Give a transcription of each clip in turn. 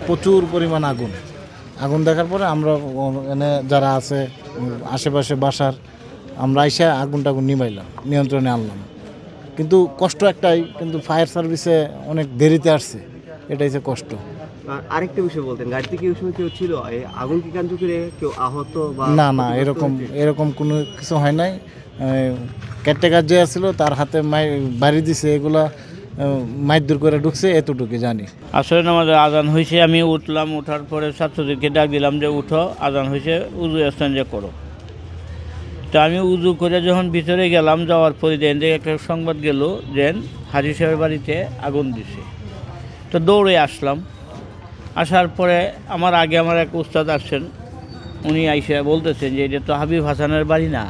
প্রচুর পরিমাণ আগুন। আগুন দেখার পরে আমরা এনে যারা আছে আশেপাশে বাসার আমরা এসে আগুন নিভাইলাম, নিয়ন্ত্রণে আনলাম। কিন্তু কষ্ট একটাই, কিন্তু ফায়ার সার্ভিসে অনেক দেরিতে আসছে, এটাই যে কষ্ট। আরেকটা বিষয় বলতেন, গাড়িতে কি ওই সময় কেউ ছিল? আগুন কি কেন্দ্র করে কেউ আহত বা না, এরকম কোনো কিছু হয় নাই। কেয়ারটেকার যে ছিল তার হাতে বাড়ি দিছে, এগুলা মাইর করে ঢুকছে, এতটুকু জানি। আসলে আমাদের আজান হয়েছে, আমি উঠলাম, ওঠার পরে ছাত্রদেরকে ডাক দিলাম যে উঠো, আজান হয়েছে, উজু স্থান যে করো। তো আমি উজু করে যখন ভিতরে গেলাম, যাওয়ার পরে একটা সংবাদ গেল যে হাজী সাহেবের বাড়িতে আগুন দিছে। তো দৌড়ে আসলাম। আসার পরে আমার এক উস্তাদ আসছেন, উনি আইসা বলতেছেন যে এটা তো হাবিব হাসানের বাড়ি না,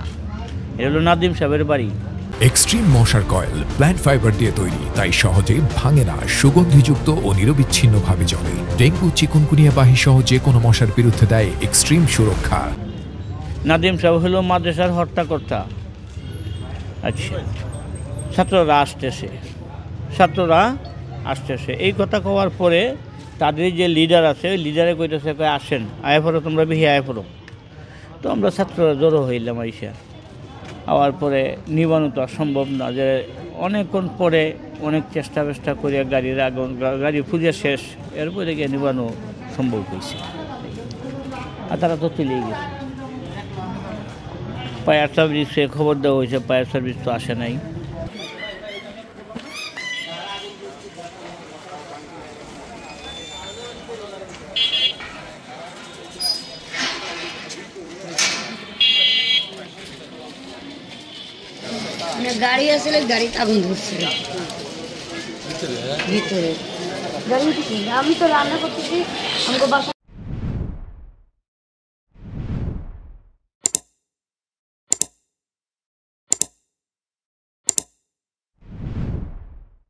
এটা হলো নাদিম সাহেবের বাড়ি। এক্সট্রিম মশার কয়েল প্ল্যান্ট ফাইবার দিয়ে তৈরি, তাই সহজে ভাঙে না, সুগন্ধিযুক্ত ও নিরবিচ্ছিন্নভাবে জ্বলে। ডেঙ্গু, চিকুনগুনিয়া বাহি সহ যে কোনো মশার বিরুদ্ধে দেয় এক্সট্রিম সুরক্ষা। নাদিম সাহেব হলো মাদ্রাসার হর্তাকর্তা। আচ্ছা, ছাত্ররা আসতেছে এই কথা কওয়ার পরে তাদের যে লিডার আছে, ওই লিডারে কইতেছে আসেন, আয়া পড়ো, তোমরা বেশি আয়া পড়ো। তো আমরা ছাত্ররা জড়ো হইলাম। আইসা হওয়ার পরে নিবানো তো সম্ভব না, যে অনেকক্ষণ পরে অনেক চেষ্টা করে গাড়ি খুঁজে শেষ, এরপরে গিয়ে নিবানো সম্ভব হয়েছে। আর তারা তো চলেই গেছে। ফায়ার সার্ভিসে খবর দেওয়া হয়েছে, ফায়ার সার্ভিস তো আসে নাই। গাড়ি আসলে গাড়িতে আগুন ধরছিল ভিতরে। আমি তো রান্না করতেছি, আমাকে বাসা